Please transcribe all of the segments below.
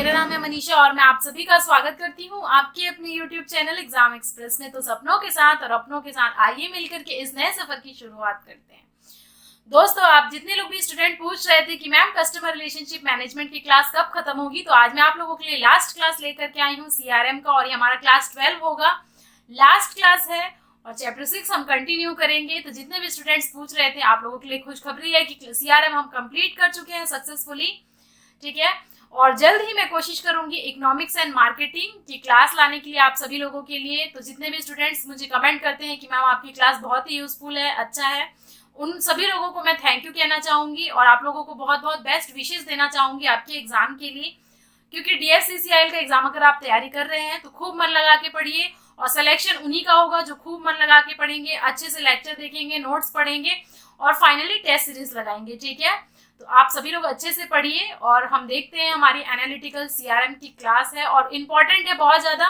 मेरा नाम है मनीषा और मैं आप सभी का स्वागत करती हूँ आपके अपने YouTube चैनल एग्जाम एक्सप्रेस में। तो सपनों के साथ और अपनों के साथ आइए मिलकर के इस नए सफर की शुरुआत करते हैं। दोस्तों, आप जितने लोग भी स्टूडेंट पूछ रहे थे कि मैम कस्टमर रिलेशनशिप मैनेजमेंट की क्लास कब खत्म होगी, तो आज मैं आप लोगों के लिए लास्ट क्लास लेकर के आई हूँ CRM का, और ये हमारा क्लास 12 होगा, लास्ट क्लास है और चैप्टर 6 हम कंटिन्यू करेंगे। तो जितने भी स्टूडेंट्स पूछ रहे थे, आप लोगों के लिए खुशखबरी है कि CRM हम कंप्लीट कर चुके हैं सक्सेसफुली, ठीक है। और जल्द ही मैं कोशिश करूंगी इकोनॉमिक्स एंड मार्केटिंग की क्लास लाने के लिए आप सभी लोगों के लिए। तो जितने भी स्टूडेंट्स मुझे कमेंट करते हैं कि मैम आपकी क्लास बहुत ही यूजफुल है, अच्छा है, उन सभी लोगों को मैं थैंक यू कहना चाहूंगी और आप लोगों को बहुत बहुत बेस्ट विशेष देना चाहूंगी आपके एग्जाम के लिए। क्योंकि DFCCIL का एग्जाम अगर आप तैयारी कर रहे हैं तो खूब मन लगा के पढ़िए, और सिलेक्शन उन्हीं का होगा जो खूब मन लगा के पढ़ेंगे, अच्छे से लेक्चर देखेंगे, नोट्स पढ़ेंगे और फाइनली टेस्ट सीरीज लगाएंगे, ठीक है। तो आप सभी लोग अच्छे से पढ़िए और हम देखते हैं हमारी एनालिटिकल CRM की क्लास है और इम्पॉर्टेंट है बहुत ज़्यादा,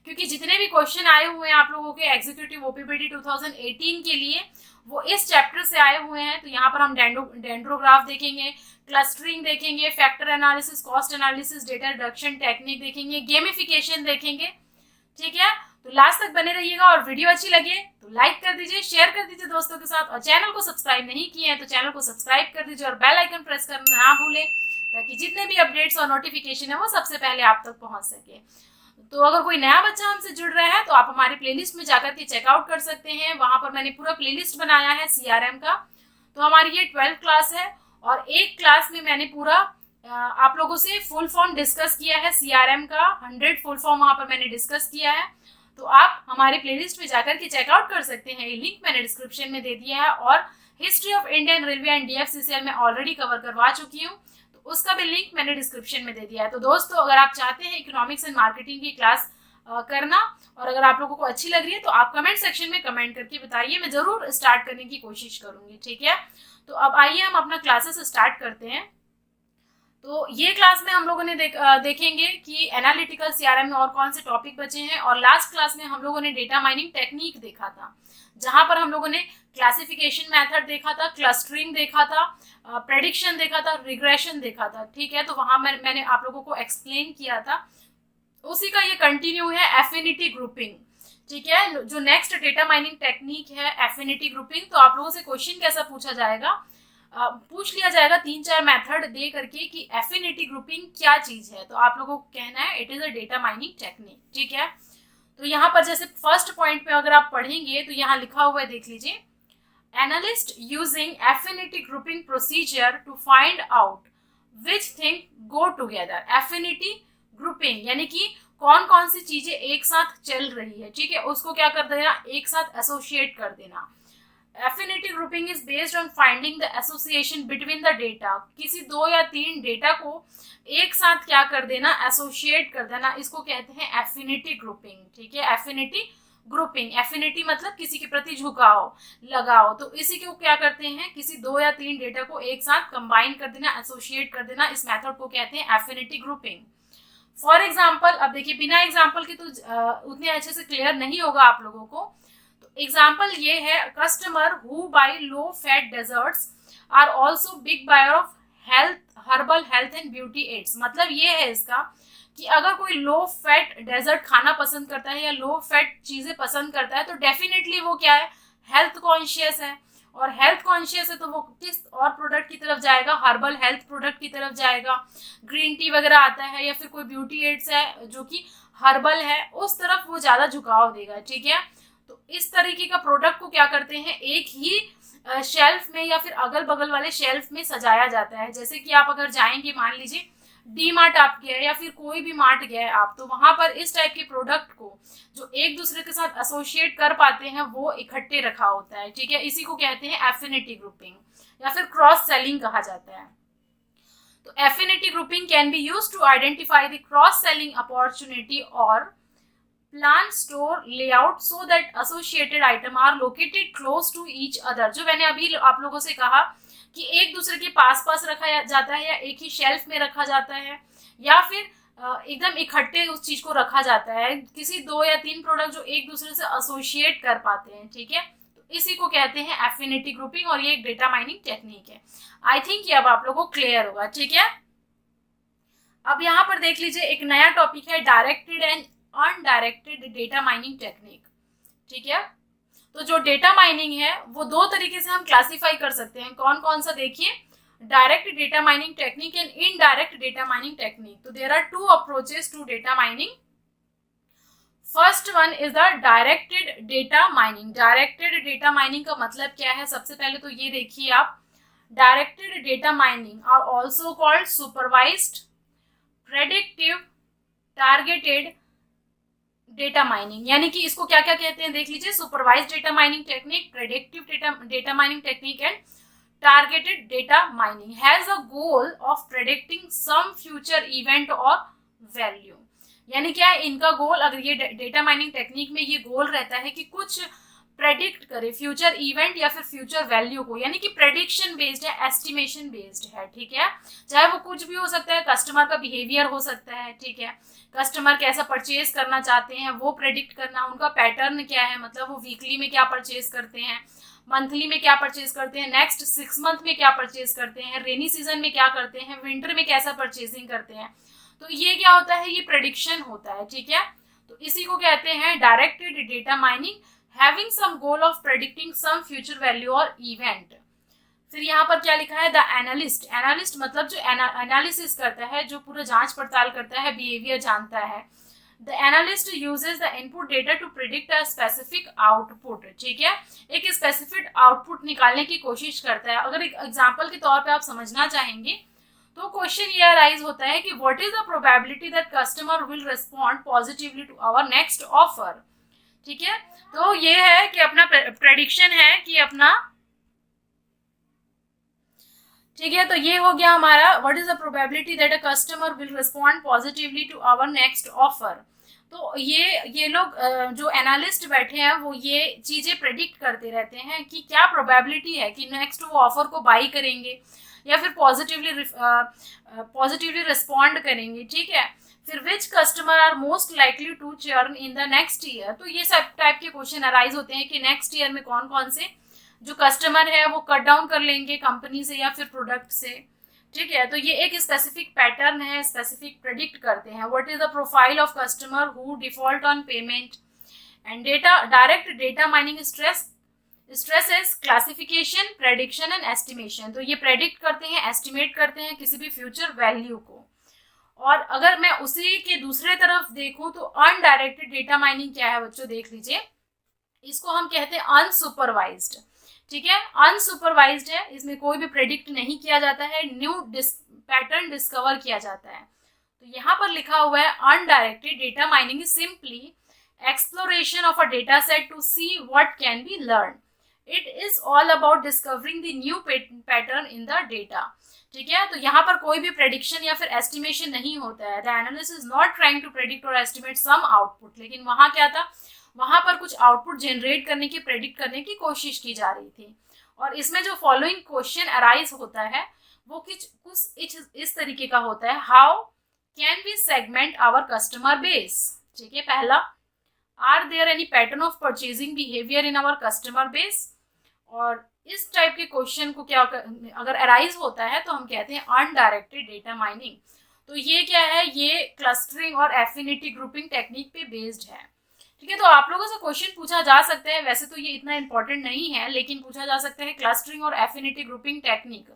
क्योंकि जितने भी क्वेश्चन आए हुए हैं आप लोगों के एग्जीक्यूटिव OPPD 2018 के लिए वो इस चैप्टर से आए हुए हैं। तो यहाँ पर हम डेंड्रोग्राफ देखेंगे, क्लस्टरिंग देखेंगे, factor analysis, cost analysis, data reduction technique देखेंगे, गेमिफिकेशन देखेंगे, ठीक है। तो लास्ट तक बने रहिएगा और वीडियो अच्छी लगे तो लाइक कर दीजिए, शेयर कर दीजिए दोस्तों के साथ, और चैनल को सब्सक्राइब नहीं किए हैं तो चैनल को सब्सक्राइब कर दीजिए और बेल आइकन प्रेस करना ना भूलें, ताकि जितने भी अपडेट्स और नोटिफिकेशन है वो सबसे पहले आप तक पहुंच सके। तो अगर कोई नया बच्चा हमसे जुड़ रहा है तो आप हमारे प्लेलिस्ट में जाकर के चेकआउट कर सकते हैं, वहां पर मैंने पूरा प्लेलिस्ट बनाया है CRM का। तो हमारी ये 12th क्लास है और एक क्लास में मैंने पूरा आप लोगों से फुल फॉर्म डिस्कस किया है CRM का, 100 फुल फॉर्म वहां पर मैंने डिस्कस किया है। तो आप हमारे प्लेलिस्ट में जाकर के चेकआउट कर सकते हैं, ये लिंक मैंने डिस्क्रिप्शन में दे दिया है। और history of Indian railway and DFCCIL में ऑलरेडी कवर करवा चुकी हूँ, तो उसका भी लिंक मैंने डिस्क्रिप्शन में दे दिया है। तो दोस्तों, अगर आप चाहते हैं इकोनॉमिक्स एंड मार्केटिंग की क्लास करना और अगर आप लोगों को अच्छी लग रही है तो आप कमेंट सेक्शन में कमेंट करके बताइए, मैं जरूर स्टार्ट करने की कोशिश करूंगी, ठीक है। तो अब आइए हम अपना क्लासेस स्टार्ट करते हैं। तो ये क्लास में हम लोगों ने देखेंगे कि एनालिटिकल CRM में और कौन से टॉपिक बचे हैं, और लास्ट क्लास में हम लोगों ने डेटा माइनिंग टेक्निक देखा था, जहां पर हम लोगों ने क्लासिफिकेशन मेथड देखा था, क्लस्टरिंग देखा था, प्रेडिक्शन देखा था, रिग्रेशन देखा था, ठीक है। तो वहां मैंने आप लोगों को एक्सप्लेन किया था, उसी का ये कंटिन्यू है एफिनिटी ग्रुपिंग, ठीक है। जो नेक्स्ट डेटा माइनिंग टेक्निक है एफिनिटी ग्रुपिंग। तो आप लोगों से क्वेश्चन कैसा पूछा जाएगा, पूछ लिया जाएगा 3-4 मेथड दे करके कि एफिनिटी ग्रुपिंग क्या चीज है, तो आप लोगों को कहना है it is a data mining technique, ठीक है। तो यहाँ पर जैसे फर्स्ट पॉइंट पे अगर आप पढ़ेंगे तो यहाँ लिखा हुआ है, देख लीजिए, analyst using affinity grouping procedure to find out which thing go together. Affinity grouping यानी कि कौन कौन सी चीजें एक साथ चल रही है, ठीक है, उसको क्या कर देना, एक साथ एसोसिएट कर देना। Affinity grouping is based on finding the association between the data. किसी 2 या 3 डेटा को एक साथ क्या कर देना, एसोसिएट कर देना, इसको कहते हैं एफिनिटी ग्रुपिंग, ठीक है। एफिनिटी ग्रुपिंग, एफिनिटी मतलब किसी के प्रति झुकाव, लगाव, तो इसी को क्या करते हैं, किसी 2 या 3 डेटा को एक साथ कंबाइन कर देना, एसोसिएट कर देना, इस मेथड को कहते हैं एफिनिटी ग्रुपिंग। फॉर एग्जाम्पल, अब देखिए बिना एग्जाम्पल के तो उतने अच्छे से क्लियर नहीं होगा आप लोगों को। एग्जाम्पल ये है, customer who buy low fat desserts are also big buyer of health, herbal health and beauty aids. मतलब ये है इसका कि अगर कोई लो फैट डेजर्ट खाना पसंद करता है या लो फैट चीजें पसंद करता है तो डेफिनेटली वो क्या है, हेल्थ कॉन्शियस है, और हेल्थ कॉन्शियस है तो वो किस और प्रोडक्ट की तरफ जाएगा, हर्बल हेल्थ प्रोडक्ट की तरफ जाएगा। ग्रीन टी वगैरह आता है या फिर कोई ब्यूटी एड्स है जो कि हर्बल है, उस तरफ वो ज्यादा झुकाव देगा, ठीक है। तो इस तरीके का प्रोडक्ट को क्या करते हैं, एक ही शेल्फ में या फिर अगल बगल वाले शेल्फ में सजाया जाता है। जैसे कि आप अगर जाएंगे, मान लीजिए डी मार्ट आप गए या फिर कोई भी मार्ट गए आप, तो वहां पर इस टाइप के प्रोडक्ट को जो एक दूसरे के साथ एसोसिएट कर पाते हैं वो इकट्ठे रखा होता है, ठीक है। इसी को कहते हैं एफिनिटी ग्रुपिंग या फिर क्रॉस सेलिंग कहा जाता है। तो affinity grouping can be used to identify the cross selling opportunity और plan store layout so that associated item are located close to each other. जो मैंने अभी आप लोगों से कहा कि एक दूसरे के पास पास रखा जाता है या एक ही शेल्फ में रखा जाता है या फिर एकदम इकट्ठे उस चीज को रखा जाता है, किसी 2 या 3 प्रोडक्ट जो एक दूसरे से एसोसिएट कर पाते हैं, ठीक है। तो इसी को कहते हैं एफिनिटी ग्रुपिंग और ये एक डेटा माइनिंग टेक्निक है। आई थिंक ये अब आप लोगों को क्लियर होगा, ठीक है। अब यहाँ पर देख लीजिए एक नया टॉपिक है directed and undirected data mining technique. ठीक है, तो जो डेटा माइनिंग है वो दो तरीके से हम क्लासिफाई कर सकते हैं। कौन कौन सा देखिए, direct data mining technique and indirect data mining technique. तो there are two approaches to data mining. First one is the directed data mining. Directed data mining का मतलब क्या है, सबसे पहले तो ये देखिए आप, directed data mining are also called supervised, predictive, targeted data mining. यानी कि इसको क्या क्या कहते हैं देख लीजिए, supervised data mining technique, predictive data mining technique and targeted data mining has a goal of predicting some future event और वैल्यू। यानी क्या है इनका गोल, अगर ये डेटा माइनिंग टेक्निक में ये गोल रहता है कि कुछ प्रेडिक्ट करे फ्यूचर इवेंट या फिर फ्यूचर वैल्यू को, यानी कि प्रेडिक्शन बेस्ड है, एस्टिमेशन बेस्ड है। ठीक है, चाहे वो कुछ भी हो सकता है, कस्टमर का बिहेवियर हो सकता है। ठीक है, कस्टमर कैसा परचेज करना चाहते हैं वो प्रेडिक्ट करना, उनका पैटर्न क्या है, मतलब वो वीकली में क्या परचेज करते हैं, मंथली में क्या परचेज करते हैं, नेक्स्ट 6 मंथ में क्या परचेज करते हैं, रेनी सीजन में क्या करते हैं, विंटर में कैसा परचेजिंग करते हैं। तो ये क्या होता है, ये प्रेडिक्शन होता है। ठीक है, तो इसी को कहते हैं directed data mining, having some goal of predicting some future value और इवेंट। फिर यहाँ पर क्या लिखा है, द एनालिस्ट। एनालिस्ट मतलब जो एनालिसिस करता है, जो पूरा जांच पड़ताल करता है, बिहेवियर जानता है। The analyst uses the input data to predict a specific output. ठीक है, एक स्पेसिफिक आउटपुट निकालने की कोशिश करता है। अगर एक एग्जाम्पल के तौर पे आप समझना चाहेंगे तो क्वेश्चन ये अराइज होता है कि what is the probability that customer will respond positively to our next offer. ठीक है, तो ये है कि अपना प्रेडिक्शन है कि अपना, ठीक है, तो ये हो गया हमारा what is the probability that a customer will respond positively to our next offer. तो ये लोग जो एनालिस्ट बैठे हैं वो ये चीजें प्रेडिक्ट करते रहते हैं कि क्या प्रोबेबिलिटी है कि नेक्स्ट वो ऑफर को बाई करेंगे या फिर पॉजिटिवली रिस्पॉन्ड करेंगे। ठीक है, फिर which customer are most likely to churn in the next year. तो ये सब टाइप के क्वेश्चन अराइज होते हैं कि नेक्स्ट ईयर में कौन कौन से जो कस्टमर है वो कट डाउन कर लेंगे कंपनी से या फिर प्रोडक्ट से। ठीक है, तो ये एक स्पेसिफिक पैटर्न है, स्पेसिफिक प्रेडिक्ट करते हैं। What is the profile of customer who default on payment and data. Direct data mining stress is classification, prediction and estimation. तो ये प्रेडिक्ट करते हैं, एस्टिमेट करते हैं किसी भी फ्यूचर वैल्यू को। और अगर मैं उसी के दूसरे तरफ देखूं तो अनडायरेक्टेड डेटा माइनिंग क्या है बच्चों, देख लीजिए, इसको हम कहते हैं अनसुपरवाइज्ड। ठीक है, अनसुपरवाइज्ड है, इसमें कोई भी प्रेडिक्ट नहीं किया जाता है, न्यू पैटर्न डिस्कवर किया जाता है। तो यहाँ पर लिखा हुआ है undirected data mining is simply exploration of a data set to see what can be learn. It is all about discovering the new pattern in the data. ठीक है, तो यहाँ पर कोई भी प्रेडिक्शन या फिर एस्टिमेशन नहीं होता है। The analyst is not trying to predict और एस्टिमेट सम आउटपुट। लेकिन वहाँ क्या था, वहाँ पर कुछ आउटपुट जनरेट करने की, प्रेडिक्ट करने की कोशिश की जा रही थी। और इसमें जो फॉलोइंग क्वेश्चन अराइज होता है वो कुछ इस तरीके का होता है, how can we segment our customer base. ठीक है, पहला, are there any pattern of purchasing behaviour in our customer base. और इस टाइप के क्वेश्चन को क्या अगर अराइज होता है तो हम कहते हैं अनडायरेक्टेड डेटा माइनिंग। तो ये क्या है, ये क्लस्टरिंग और एफिनिटी ग्रुपिंग टेक्निक पे बेस्ड है। ठीक है, तो आप लोगों से क्वेश्चन पूछा जा सकता है, वैसे तो ये इतना इंपॉर्टेंट नहीं है लेकिन पूछा जा सकता है क्लस्टरिंग और एफिनिटी ग्रुपिंग टेक्निक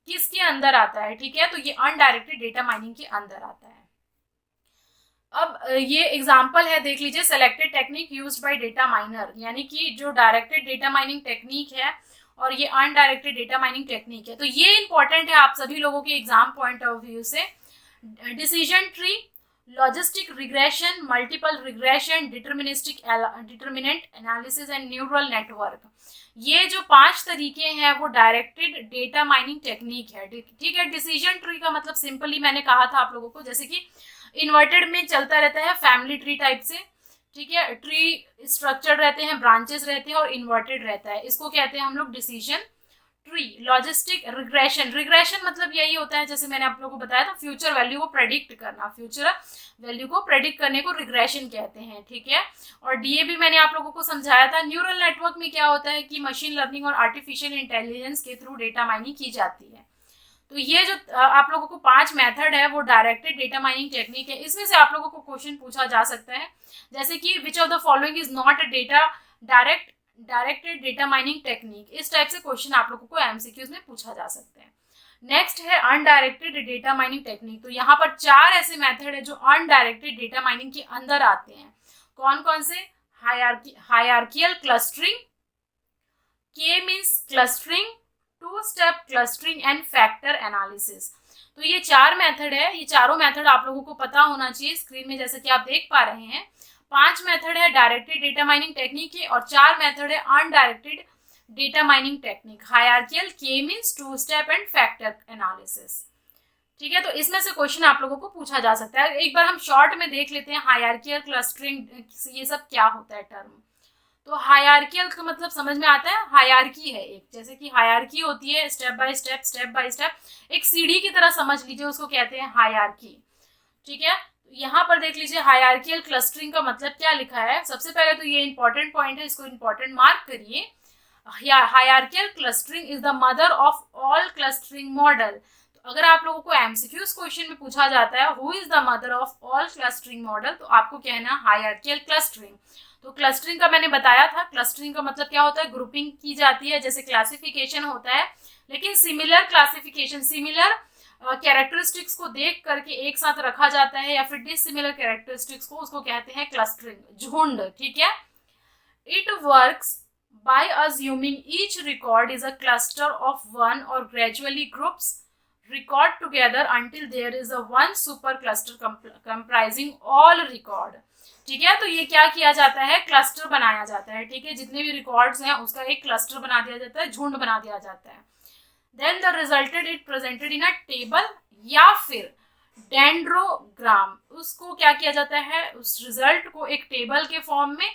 किसके अंदर आता है। ठीक है, तो ये अनडायरेक्टेड डेटा माइनिंग के अंदर आता है। अब ये एग्जांपल है, देख लीजिए, selected technique used by data minor. यानी कि जो डायरेक्टेड डेटा माइनिंग टेक्निक है और ये अनडायरेक्टेड डेटा माइनिंग टेक्निक है। तो ये इंपॉर्टेंट है आप सभी लोगों के एग्जाम पॉइंट ऑफ व्यू से। Decision tree, logistic regression, multiple regression, determinant analysis and neural network, ये जो 5 तरीके हैं वो डायरेक्टेड डेटा माइनिंग टेक्निक है। ठीक है, डिसीजन ट्री का मतलब सिंपली मैंने कहा था आप लोगों को, जैसे कि इन्वर्टेड में चलता रहता है फैमिली ट्री टाइप से। ठीक है, ट्री स्ट्रक्चर रहते हैं, ब्रांचेस रहते हैं और इन्वर्टेड रहता है, इसको कहते हैं हम लोग decision tree. Logistic regression, regression मतलब यही होता है, जैसे मैंने आप लोगों को बताया था, फ्यूचर वैल्यू को प्रेडिक्ट करना, फ्यूचर वैल्यू को प्रेडिक्ट करने को रिग्रेशन कहते हैं। ठीक है, और डीए मैंने आप लोगों को समझाया था। न्यूरल नेटवर्क में क्या होता है कि मशीन लर्निंग और आर्टिफिशियल इंटेलिजेंस के थ्रू डेटा माइनिंग की जाती है। तो ये जो आप लोगों को 5 मेथड है वो डायरेक्टेड डेटा माइनिंग टेक्निक है। इसमें से आप लोगों को क्वेश्चन पूछा जा सकता है, जैसे कि विच of the following is not a data directed data mining technique. इस टाइप से क्वेश्चन आप लोगों को एमसीक्यूज में पूछा जा सकता है। नेक्स्ट है अनडायरेक्टेड डेटा माइनिंग टेक्निक। तो यहाँ पर 4 ऐसे मेथड है जो अनडायरेक्टेड डेटा माइनिंग के अंदर आते हैं। कौन कौन से? हायरार्कियल क्लस्टरिंग, के means clustering, 2 step clustering and factor analysis. तो ये 4 मेथड है, ये चारों मेथड आप लोगों को पता होना चाहिए। स्क्रीन में जैसे कि आप देख पा रहे हैं 5 मेथड है डायरेक्टेड डेटा माइनिंग टेक्निक के और 4 मेथड है undirected data mining technique. Hierarchical, k means 2 step and factor analysis. ठीक है, तो इसमें से क्वेश्चन आप लोगों को पूछा जा सकता है। एक बार हम शॉर्ट में देख लेते हैं हायरार्कियल क्लस्टरिंग ये सब क्या होता है टर्म। तो हायरार्कियल का मतलब समझ में आता है, हायरार्की है एक, जैसे कि हायरार्की होती है स्टेप बाय स्टेप, एक सीढ़ी की तरह समझ लीजिए, उसको कहते हैं हायरार्की। ठीक है, यहाँ पर देख लीजिए हायरार्कियल क्लस्टरिंग का मतलब क्या लिखा है। सबसे पहले तो ये इंपॉर्टेंट पॉइंट है, इसको इंपॉर्टेंट मार्क करिए। Hierarchical clustering is the mother of all clustering model. तो अगर आप लोगों को एमसीक्यूज क्वेश्चन में पूछा जाता है who is the mother of all clustering model, तो आपको कहना हायरार्कियल क्लस्टरिंग। तो क्लस्टरिंग का मैंने बताया था, क्लस्टरिंग का मतलब क्या होता है, ग्रुपिंग की जाती है, जैसे क्लासिफिकेशन होता है, लेकिन सिमिलर क्लासिफिकेशन, सिमिलर कैरेक्टरिस्टिक्स को देख करके एक साथ रखा जाता है, या फिर डिसिमिलर कैरेक्टरिस्टिक्स को, उसको कहते हैं क्लस्टरिंग, झुंड। ठीक है, it works by assuming each record is a cluster of one or gradually groups record together until there is a one super cluster comprising all record। ठीक है, तो ये क्या किया जाता है, क्लस्टर बनाया जाता है। ठीक है, जितने भी रिकॉर्ड्स हैं उसका एक क्लस्टर बना दिया जाता है, झुंड बना दिया जाता है। Then the resulted it presented in a table या फिर डेंड्रोग्राम। उसको क्या किया जाता है, उस रिजल्ट को एक टेबल के फॉर्म में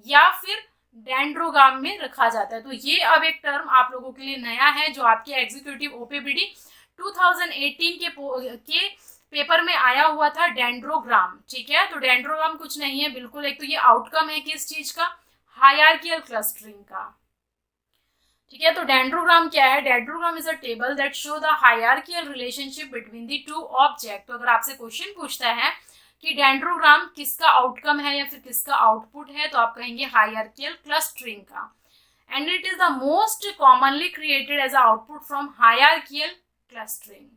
या फिर डेंड्रोग्राम में रखा जाता है। तो ये अब एक टर्म आप लोगों के लिए नया है जो आपके एग्जीक्यूटिव ओपीबीडी 2018 के पेपर में आया हुआ था, डेंड्रोग्राम। ठीक है, तो डेंड्रोग्राम कुछ नहीं है बिल्कुल, एक तो ये आउटकम है किस चीज का, हायरार्कियल क्लस्टरिंग का। ठीक है, तो डेंड्रोग्राम क्या है, dendrogram is a table that show the hierarchical relationship between the 2 object. तो अगर आपसे क्वेश्चन पूछता है कि डेंड्रोग्राम किसका आउटकम है या फिर किसका आउटपुट है, तो आप कहेंगे हायरार्कियल क्लस्टरिंग का। And it is the most commonly created as a output from hierarchical clustering.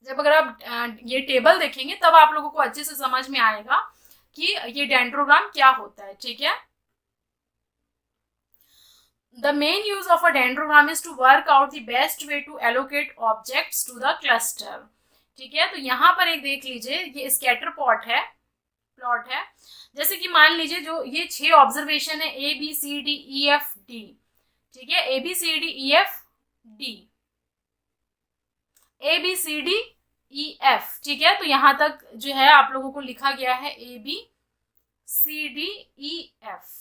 जब अगर आप ये टेबल देखेंगे तब आप लोगों को अच्छे से समझ में आएगा कि ये डेंड्रोग्राम क्या होता है। ठीक है, the main use of a dendrogram is to work out the best way to allocate objects to the cluster। ठीक है, तो यहाँ पर एक देख लीजिए, ये स्कैटर प्लॉट है। जैसे कि मान लीजिए जो ये 6 ऑब्जर्वेशन है A B C D E F D. ठीक है, A B C D E F D, A B C D E F. ठीक है, तो यहाँ तक जो है आप लोगों को लिखा गया है A B C D E F.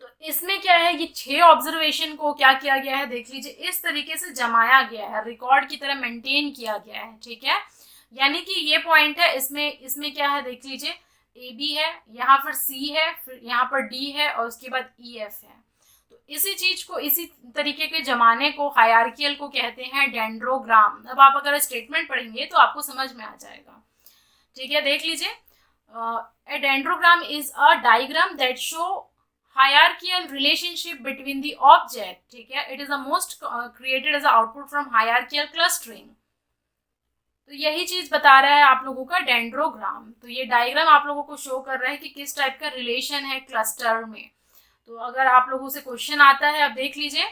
तो इसमें क्या है, ये 6 ऑब्जर्वेशन को क्या किया गया है, देख लीजिए इस तरीके से जमाया गया है, रिकॉर्ड की तरह मेंटेन किया गया है। ठीक है, यानी कि ये पॉइंट है, इसमें क्या है, देख लीजिए ए बी है, यहाँ पर सी है, फिर यहाँ पर डी है और उसके बाद ई एफ है। तो इसी चीज को, इसी तरीके के जमाने को, हायरार्कियल को कहते हैं डेंड्रोग्राम। अब आप अगर स्टेटमेंट पढ़ेंगे तो आपको समझ में आ जाएगा। ठीक है, देख लीजिए, a dendrogram is a diagram that show hierarchical relationship between the object। ठीक है, it is the most created as a output from hierarchical clustering। तो यही चीज बता रहा है आप लोगों का डेंड्रोग्राम। तो ये डायग्राम आप लोगों को शो कर रहा है कि किस टाइप का रिलेशन है क्लस्टर में। तो अगर आप लोगों से क्वेश्चन आता है, अब देख लीजिए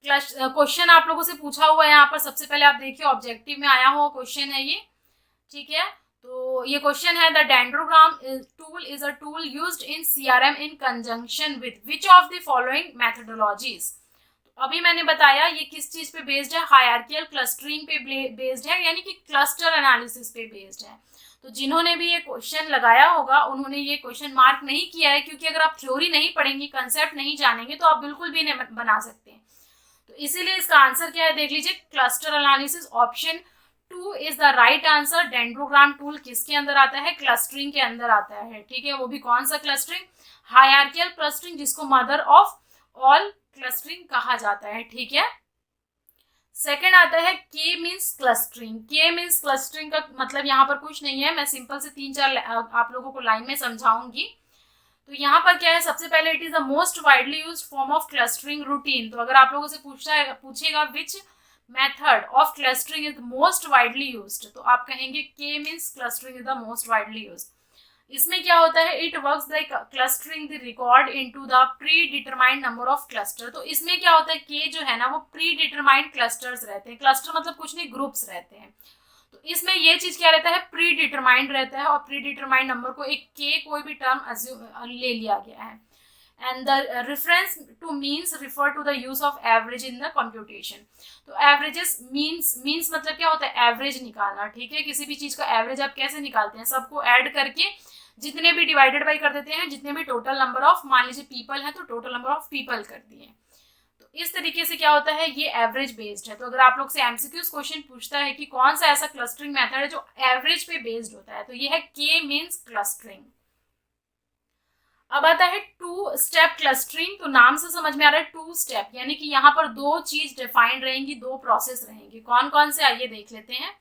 क्वेश्चन आप लोगों से पूछा हुआ है यहाँ पर। सबसे पहले आप देखिए ऑब्जेक्टिव में आया हुआ क्वेश्चन है ये। ठीक है, तो ये क्वेश्चन है, the dendrogram tool is a tool used in CRM in conjunction with which of the following methodologies. तो अभी मैंने बताया ये किस चीज पे बेस्ड है, हायरार्कियल क्लस्टरिंग पे बेस्ड है, यानी कि क्लस्टर एनालिसिस पे बेस्ड है। तो जिन्होंने भी ये क्वेश्चन लगाया होगा उन्होंने ये क्वेश्चन मार्क नहीं किया है, क्योंकि अगर आप थ्योरी नहीं पढ़ेंगे, कंसेप्ट नहीं जानेंगे तो आप बिल्कुल भी नहीं बना सकते। तो इसीलिए इसका आंसर क्या है, देख लीजिए cluster analysis, option 2 is the right answer. Dendrogram tool किसके अंदर आता है, क्लस्टरिंग के अंदर आता है। ठीक है, वो भी कौन सा क्लस्टरिंग, हायरार्कियल क्लस्टरिंग, जिसको मदर ऑफ ऑल क्लस्टरिंग कहा जाता है। ठीक है, सेकंड आता है के मीन्स क्लस्टरिंग। के मीन्स क्लस्टरिंग का मतलब यहाँ पर कुछ नहीं है, मैं सिंपल से 3-4 आप लोगों को लाइन में समझाऊंगी। तो यहाँ पर क्या है, सबसे पहले it is the most widely used form of clustering routine. तो अगर आप लोगों से पूछेगा which method of clustering is most widely used, तो आप कहेंगे के means clustering is the most widely used. इसमें क्या होता है, it works like clustering the record into the predetermined number of cluster. तो इसमें क्या होता है, के जो है ना वो प्री डिटरमाइंड क्लस्टर्स रहते हैं। क्लस्टर मतलब कुछ नहीं, ग्रुप्स रहते हैं। तो इसमें ये चीज क्या रहता है, प्री डिटरमाइंड रहता है, और प्री डिटरमाइंड नंबर को एक के कोई भी टर्म ले लिया गया है। And the reference to means refer to the use of average in the computation. तो एवरेजेस मीन्स मतलब क्या होता है, एवरेज निकालना, ठीक है। किसी भी चीज का एवरेज आप कैसे निकालते हैं, सबको ऐड करके जितने भी डिवाइडेड बाई कर देते हैं, जितने भी टोटल नंबर ऑफ, मान लीजिए पीपल है तो टोटल नंबर ऑफ पीपल कर दिए। तो इस तरीके से क्या होता है, ये एवरेज बेस्ड है। तो अगर आप लोग से एमसीक्यूज क्वेश्चन पूछता है कि कौन सा ऐसा क्लस्टरिंग मेथड है जो एवरेज पे बेस्ड होता है, तो ये है के मीन्स क्लस्टरिंग। अब आता है टू स्टेप क्लस्टरिंग। तो नाम से समझ में आ रहा है टू स्टेप, यानी कि यहाँ पर दो चीज डिफाइंड रहेंगी, दो प्रोसेस रहेंगे। कौन कौन से, आइए देख लेते हैं।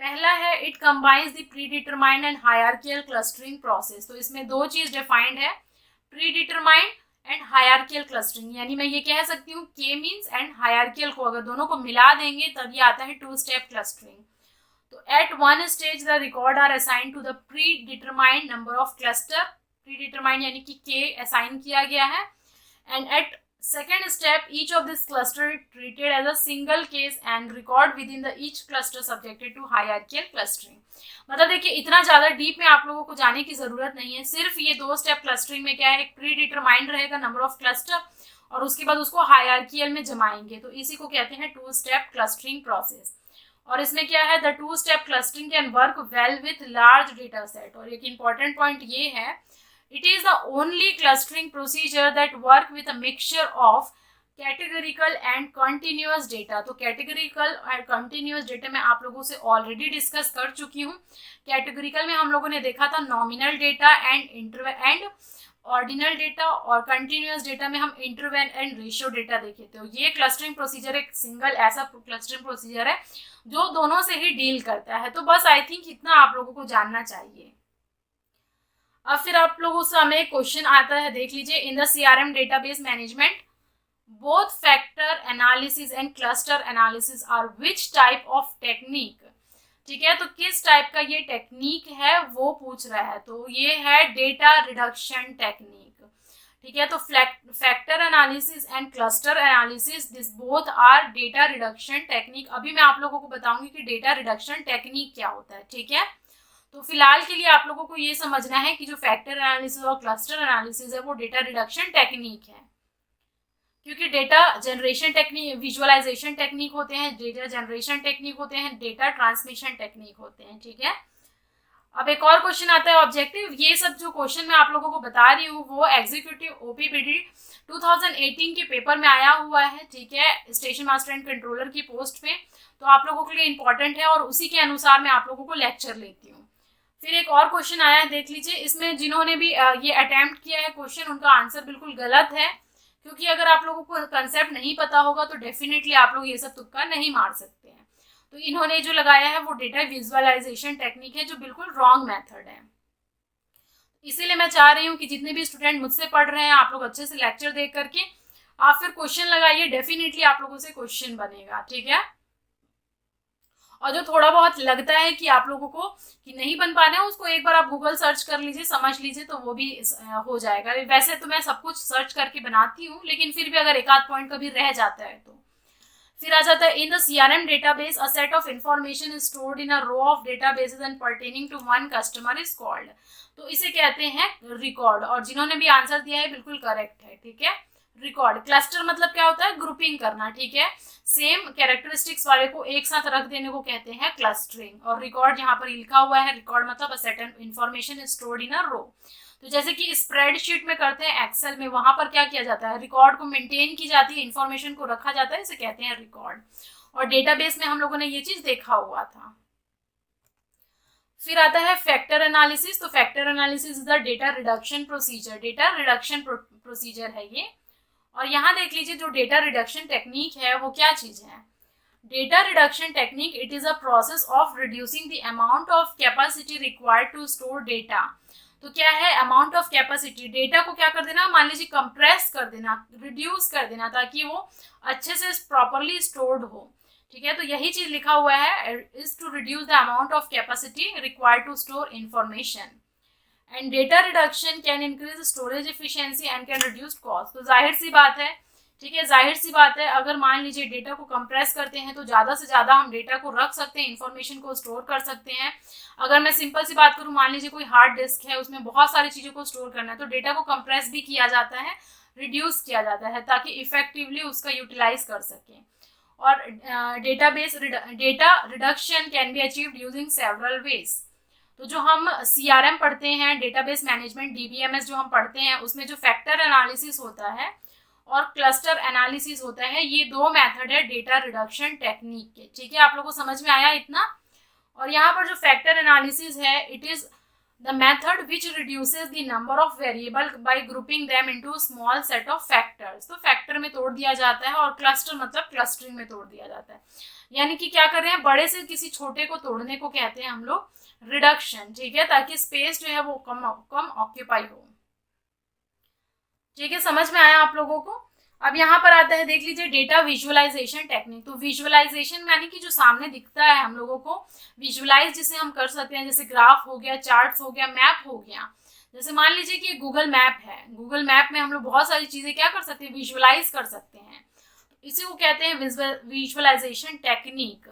पहला है it combines the pre determined and hierarchical clustering process. तो इसमें दो चीज डिफाइंड है, pre determined and hierarchical clustering. यानी मैं ये कह सकती हूँ के मीन्स एंड हायरार्कियल को अगर दोनों को मिला देंगे तब ये आता है टू स्टेप क्लस्टरिंग। तो at one stage the record are assign to the predetermined number of cluster. Predetermined यानी कि के असाइन किया गया है। And at second step each of this cluster treated as a single case and record within the each cluster subjected to hierarchical clustering। मतलब देखिए इतना ज्यादा deep में आप लोगों को जाने की जरूरत नहीं है। सिर्फ ये दो स्टेप क्लस्टरिंग में क्या है, एक प्री डिटरमाइंड रहेगा नंबर ऑफ क्लस्टर और उसके बाद उसको हायरार्कियल में जमाएंगे। तो इसी को कहते हैं टू स्टेप क्लस्टरिंग प्रोसेस। और इसमें क्या है, the two step clustering can work well with large data set. और एक इंपॉर्टेंट पॉइंट ये है, it is the only clustering procedure that work with a mixture of categorical and continuous data। तो categorical और continuous data में आप लोगों से ऑलरेडी डिस्कस कर चुकी हूँ। कैटेगोरिकल में हम लोगों ने देखा था nominal data and ordinal data, और कंटिन्यूअस डेटा में हम इंटरवल एंड रेशियो डेटा देखे थे। ये क्लस्टरिंग प्रोसीजर एक सिंगल ऐसा क्लस्टरिंग प्रोसीजर है जो दोनों से ही डील करता है। तो बस आई थिंक इतना आप लोगों को जानना चाहिए। अब फिर आप लोगों से हमें क्वेश्चन आता है, देख लीजिए। In the CRM database management both factor analysis and cluster analysis are which type of technique. ठीक है, तो किस टाइप का ये टेक्निक है वो पूछ रहा है। तो ये है डेटा रिडक्शन टेक्निक। ठीक है, तो factor analysis and cluster analysis this both are data reduction technique. अभी मैं आप लोगों को बताऊंगी कि डेटा रिडक्शन टेक्निक क्या होता है। ठीक है, तो फिलहाल के लिए आप लोगों को ये समझना है कि जो फैक्टर एनालिसिस और क्लस्टर एनालिसिस है वो डेटा रिडक्शन टेक्निक है, क्योंकि data generation technique, visualisation technique होते हैं, डेटा जनरेशन टेक्निक होते हैं, डेटा ट्रांसमिशन टेक्निक होते हैं। ठीक है, अब एक और क्वेश्चन आता है ऑब्जेक्टिव। ये सब जो क्वेश्चन मैं आप लोगों को बता रही हूँ वो एग्जीक्यूटिव ओपीपीडी 2018 के पेपर में आया हुआ है। ठीक है, स्टेशन मास्टर एंड कंट्रोलर की पोस्ट में। तो आप लोगों के लिए इंपॉर्टेंट है और उसी के अनुसार मैं आप लोगों को लेक्चर लेती हूँ। फिर एक और क्वेश्चन आया है, देख लीजिए। इसमें जिन्होंने भी ये अटेम्प्ट किया है क्वेश्चन, उनका आंसर बिल्कुल गलत है, क्योंकि अगर आप लोगों को कंसेप्ट नहीं पता होगा तो डेफिनेटली आप लोग ये सब तुक्का नहीं मार सकते हैं। तो इन्होंने जो लगाया है वो डेटा विजुअलाइजेशन टेक्निक है, जो बिल्कुल रॉन्ग मेथड है। इसीलिए मैं चाह रही हूँ कि जितने भी स्टूडेंट मुझसे पढ़ रहे हैं, आप लोग अच्छे से लेक्चर देख करके आप फिर क्वेश्चन लगाइए, डेफिनेटली आप लोगों से क्वेश्चन बनेगा। ठीक है, और जो थोड़ा बहुत लगता है कि आप लोगों को कि नहीं बन पा रहे हैं, उसको एक बार आप गूगल सर्च कर लीजिए, समझ लीजिए, तो वो भी हो जाएगा। वैसे तो मैं सब कुछ सर्च करके बनाती हूँ, लेकिन फिर भी अगर एक आध पॉइंट कभी रह जाता है तो। फिर आ जाता है, in the CRM database a set of information is stored in a row of databases and pertaining to one customer is called. तो इसे कहते हैं रिकॉर्ड। और जिन्होंने भी आंसर दिया है बिल्कुल करेक्ट है। ठीक है, रिकॉर्ड। क्लस्टर मतलब क्या होता है, ग्रुपिंग करना। ठीक है, सेम कैरेक्टरिस्टिक्स वाले को एक साथ रख देने को कहते हैं क्लस्टरिंग। और रिकॉर्ड यहाँ पर लिखा हुआ है, रिकॉर्ड मतलब a set information is stored in a row. तो जैसे कि स्प्रेडशीट में करते हैं, एक्सेल में, वहां पर क्या किया जाता है, रिकॉर्ड को मेंटेन की जाती है, इंफॉर्मेशन को रखा जाता है, इसे कहते हैं रिकॉर्ड। और डेटाबेस में हम लोगों ने ये चीज देखा हुआ था। फिर आता है फैक्टर एनालिसिस। तो factor analysis is the data reduction procedure. Data reduction procedure है ये। और यहाँ देख लीजिए, जो डेटा रिडक्शन टेक्निक है वो क्या चीज है। Data reduction technique, it is a process of reducing the amount of capacity required to store data. तो क्या है अमाउंट ऑफ कैपेसिटी, डेटा को क्या कर देना, मान लीजिए कंप्रेस कर देना, रिड्यूस कर देना, ताकि वो अच्छे से प्रॉपरली स्टोर्ड हो। ठीक है, तो यही चीज लिखा हुआ है, is to reduce the amount of capacity required to store information and data reduction can increase storage efficiency and can reduce cost. तो जाहिर सी बात है, ठीक है, जाहिर सी बात है, अगर मान लीजिए डेटा को कंप्रेस करते हैं तो ज़्यादा से ज़्यादा हम डेटा को रख सकते हैं, इन्फॉर्मेशन को स्टोर कर सकते हैं। अगर मैं सिंपल सी बात करूँ, मान लीजिए कोई हार्ड डिस्क है, उसमें बहुत सारी चीज़ों को स्टोर करना है, तो डेटा को कंप्रेस भी किया जाता है, रिड्यूस किया जाता है, ताकि इफेक्टिवली उसका यूटिलाइज कर सकें। और data reduction can be achieved using several ways. तो जो हम CRM पढ़ते हैं, डेटाबेस मैनेजमेंट, DBMS जो हम पढ़ते हैं, उसमें जो फैक्टर एनालिसिस होता है और क्लस्टर एनालिसिस होता है, ये दो मेथड है डेटा रिडक्शन टेक्निक के। ठीक है, आप लोगों को समझ में आया इतना। और यहाँ पर जो फैक्टर एनालिसिस है, it is the method which reduces the number of variable bye grouping them into small set of factors. तो फैक्टर में तोड़ दिया जाता है, और क्लस्टर मतलब क्लस्टरिंग में तोड़ दिया जाता है। यानी कि क्या कर रहे हैं, बड़े से किसी छोटे को तोड़ने को कहते हैं हम लोग रिडक्शन। ठीक है, ताकि स्पेस जो है वो कम ऑक्यूपाई हो। ठीक है, समझ में आया आप लोगों को। अब यहाँ पर आता है, देख लीजिए, डेटा विजुअलाइजेशन टेक्निक। तो विजुअलाइजेशन यानी कि जो सामने दिखता है हम लोगों को, विजुअलाइज जिसे हम कर सकते हैं, जैसे ग्राफ हो गया, चार्ट्स हो गया, मैप हो गया। जैसे मान लीजिए कि गूगल मैप है, गूगल मैप में हम लोग बहुत सारी चीजें क्या कर सकते हैं, विजुअलाइज कर सकते हैं। इसी को कहते हैं visualisation technique.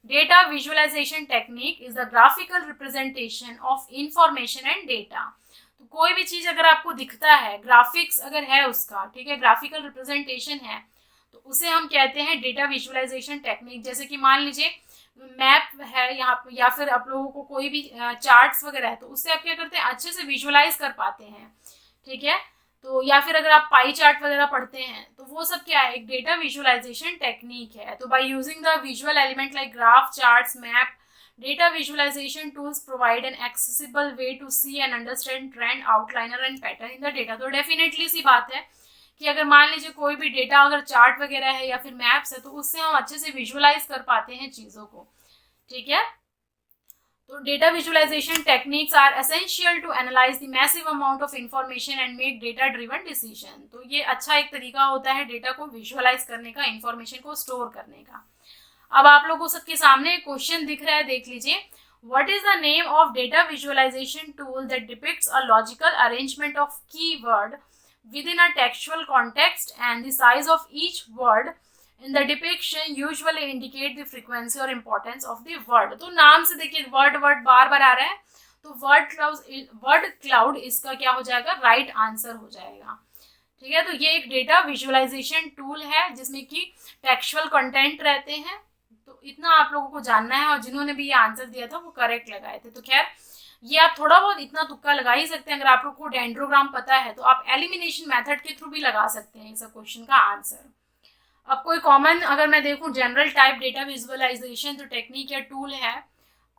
Data visualisation technique is the graphical representation of information and data. तो कोई भी चीज अगर आपको दिखता है, ग्राफिक्स अगर है उसका, ठीक है, ग्राफिकल रिप्रेजेंटेशन है, तो उसे हम कहते हैं डेटा विजुअलाइजेशन टेक्निक। जैसे कि मान लीजिए मैप है यहाँ, या फिर आप लोगों को कोई भी चार्ट्स वगैरह है, तो उससे आप क्या करते हैं, अच्छे से विजुअलाइज कर पाते हैं। ठीक है, तो या फिर अगर आप पाई चार्ट वगैरह पढ़ते हैं, तो वो सब क्या है, एक डेटा विजुअलाइजेशन टेक्निक है। तो by using the visual element like graph, charts, map, data visualization tools provide an accessible way to see and understand trend, outliner and pattern in the data। तो डेफिनेटली सी बात है कि अगर मान लीजिए कोई भी डेटा अगर चार्ट वगैरह है या फिर मैप्स है, तो उससे हम अच्छे से विजुअलाइज कर पाते हैं चीज़ों को। ठीक है, तो data visualisation techniques are essential to analyse the massive amount of information and make data driven decision. तो ये अच्छा एक तरीका होता है डेटा को विजुअलाइज करने का, इंफॉर्मेशन को स्टोर करने का। अब आप लोगों सबके सामने एक क्वेश्चन दिख रहा है, देख लीजिए। What is the name of data visualisation tool that depicts a logical arrangement of keyword within a textual context and the size of each word in the depiction usually indicate the frequency और importance of the word. तो नाम से देखिए, word बार बार आ रहा है, तो word cloud इसका क्या हो जाएगा, राइट आंसर हो जाएगा। ठीक है, तो ये एक डेटा विजुअलाइजेशन टूल है जिसमें कि टेक्सचुअल कंटेंट रहते हैं। तो इतना आप लोगों को जानना है, और जिन्होंने भी ये आंसर दिया था वो करेक्ट लगाए थे। तो खैर, ये आप थोड़ा बहुत इतना तुक्का लगा ही सकते हैं। अगर आप लोग को डेंड्रोग्राम पता है तो आप एलिमिनेशन मेथड के थ्रू भी लगा सकते हैं इस क्वेश्चन का आंसर। अब कोई कॉमन अगर मैं देखूं जनरल टाइप डेटा विजुअलाइजेशन जो टेक्निक या टूल है,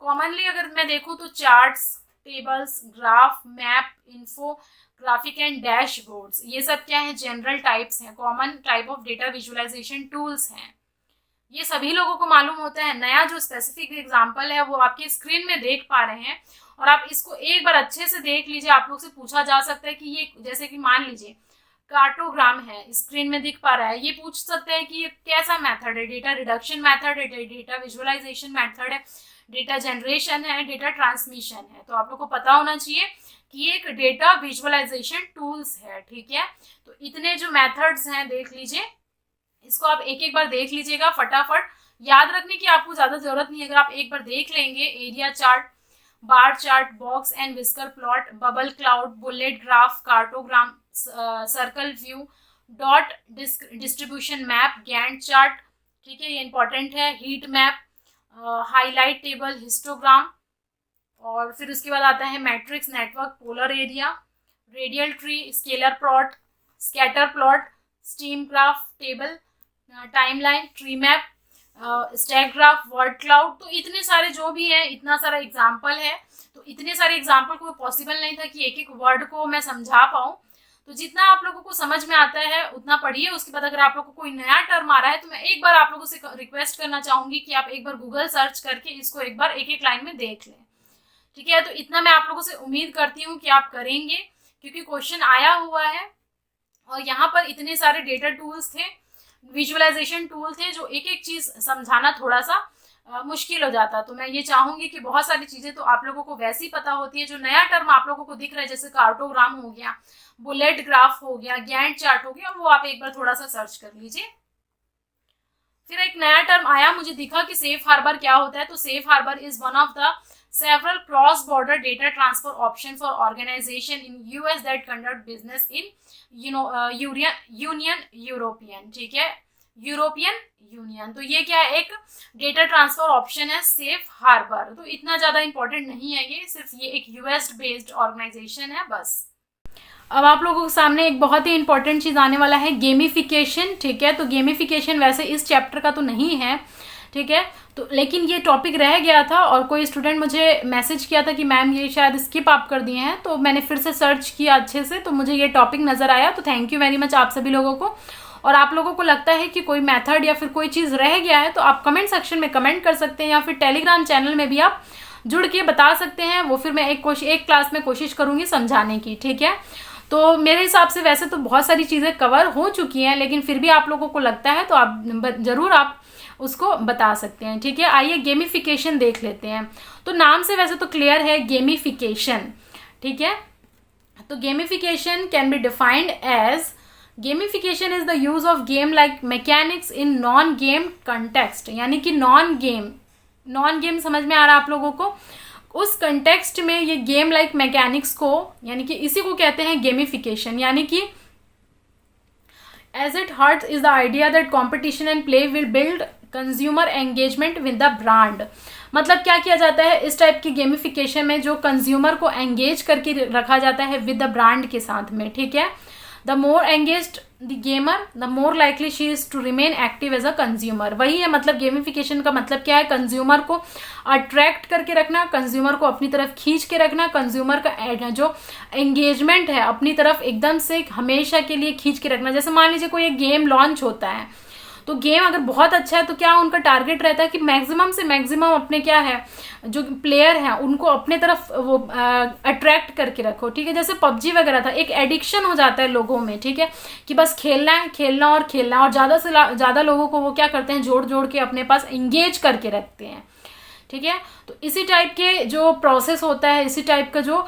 कॉमनली अगर मैं देखूं तो charts, tables, graph, map, infographic and dashboards, ये सब क्या है, जनरल टाइप्स हैं, common type of data visualisation tools हैं। ये सभी लोगों को मालूम होता है। नया जो स्पेसिफिक एग्जांपल है वो आपके स्क्रीन में देख पा रहे हैं, और आप इसको एक बार अच्छे से देख लीजिए। आप लोग से पूछा जा सकता है कि ये, जैसे कि मान लीजिए कार्टोग्राम है, स्क्रीन में दिख पा रहा है, ये पूछ सकते हैं कि ये कैसा मेथड है, डेटा रिडक्शन मेथड है, डेटा विजुअलाइजेशन मेथड है, डेटा जनरेशन है, डेटा ट्रांसमिशन है। तो आप लोग को पता होना चाहिए कि ये एक डेटा विजुअलाइजेशन टूल्स है। ठीक है, तो इतने जो मेथड्स हैं देख लीजिए, इसको आप एक एक बार देख लीजिएगा फटाफट। याद रखने की आपको ज़्यादा जरूरत नहीं है, अगर आप एक बार देख लेंगे, area chart, bar chart, box and whisker plot, bubble cloud, bullet graph, cartogram, circle view, dot distribution map, Gantt chart, ठीक है, ये इंपॉर्टेंट है, heat map, highlight table, histogram, और फिर उसके बाद आता है matrix network, polar area, radial tree, scalar plot, scatter plot, steam graph table, timeline, tree map, stack graph, word cloud. तो इतने सारे जो भी है, इतना सारा एग्जाम्पल है। तो इतने सारे एग्जाम्पल को पॉसिबल नहीं था कि एक एक वर्ड को मैं समझा पाऊँ। तो जितना आप लोगों को समझ में आता है उतना पढ़िए। उसके बाद अगर आप लोगों को कोई नया टर्म आ रहा है तो मैं एक बार आप लोगों से रिक्वेस्ट करना चाहूंगी कि आप एक बार गूगल सर्च करके इसको एक बार एक एक लाइन में देख लें, ठीक है। तो इतना मैं आप लोगों से उम्मीद करती हूँ कि आप करेंगे, क्योंकि क्वेश्चन आया हुआ है और यहाँ पर इतने सारे डेटा टूल्स थे, विजुअलाइजेशन टूल थे, जो एक एक चीज समझाना थोड़ा सा मुश्किल हो जाता। तो मैं ये चाहूंगी कि बहुत सारी चीजें तो आप लोगों को वैसे ही पता होती है, जो नया टर्म आप लोगों को दिख रहा है जैसे कार्टोग्राम हो गया, बुलेट ग्राफ हो गया, गैंट चार्ट हो गया, वो आप एक बार थोड़ा सा सर्च कर लीजिए। फिर एक नया टर्म आया, मुझे दिखा कि सेफ हार्बर क्या होता है। तो safe harbour is one of the several cross-border data transfer option for organization in US that conduct business in Union European, ठीक है, यूरोपियन यूनियन। तो ये क्या है, एक डेटा ट्रांसफर ऑप्शन है सेफ हार्बर। तो इतना ज़्यादा इंपॉर्टेंट नहीं है ये, सिर्फ ये एक यूएस बेस्ड ऑर्गेनाइजेशन है बस। अब आप लोगों के सामने एक बहुत ही इंपॉर्टेंट चीज़ आने वाला है, गेमिफिकेशन, ठीक है। तो गेमिफिकेशन वैसे इस चैप्टर का तो नहीं है, ठीक है, तो लेकिन ये टॉपिक रह गया था और कोई स्टूडेंट मुझे मैसेज किया था कि मैम ये शायद स्किप आप कर दिए हैं। तो मैंने फिर से सर्च किया अच्छे से, तो मुझे ये टॉपिक नज़र आया। तो थैंक यू वेरी मच आप सभी लोगों को। और आप लोगों को लगता है कि कोई मेथड या फिर कोई चीज़ रह गया है तो आप कमेंट सेक्शन में कमेंट कर सकते हैं, या फिर टेलीग्राम चैनल में भी आप जुड़ के बता सकते हैं। वो फिर मैं एक क्लास में कोशिश करूँगी समझाने की, ठीक है। तो मेरे हिसाब से वैसे तो बहुत सारी चीज़ें कवर हो चुकी हैं, लेकिन फिर भी आप लोगों को लगता है तो आप ज़रूर आप उसको बता सकते हैं, ठीक है। आइए गेमिफिकेशन देख लेते हैं। तो नाम से वैसे तो क्लियर है गेमिफिकेशन, ठीक है। तो gamification can be defined as gamification is the use of game like mechanics in non game context, यानी कि नॉन गेम समझ में आ रहा है आप लोगों को, उस कंटेक्स्ट में ये गेम लाइक मैकेनिक्स को, यानी कि इसी को कहते हैं गेमिफिकेशन। यानी कि as it heart is the idea that competition and play will build consumer engagement with the brand। मतलब क्या किया जाता है इस टाइप की गेमिफिकेशन में, जो कंज्यूमर को एंगेज करके रखा जाता है विद द ब्रांड के साथ में, ठीक है। The more engaged the gamer the more likely she is to remain active as a consumer. वही है, मतलब गेमिफिकेशन का मतलब क्या है, कंज्यूमर को अट्रैक्ट करके रखना, कंज्यूमर को अपनी तरफ खींच के रखना, कंज्यूमर का जो एंगेजमेंट है अपनी तरफ एकदम से हमेशा के लिए खींच के रखना। जैसे मान लीजिए कोई एक गेम लॉन्च होता है, तो गेम अगर बहुत अच्छा है तो क्या उनका टारगेट रहता है कि मैक्सिमम से मैक्सिमम अपने क्या है जो प्लेयर हैं उनको अपने तरफ वो अट्रैक्ट करके रखो, ठीक है। जैसे पबजी वगैरह था, एक एडिक्शन हो जाता है लोगों में, ठीक है, कि बस खेलना है, खेलना और खेलना, और ज़्यादा से ज़्यादा लोगों को वो क्या करते हैं, जोड़ जोड़ के अपने पास इंगेज करके रखते हैं, ठीक है। तो इसी टाइप के जो प्रोसेस होता है, इसी टाइप का जो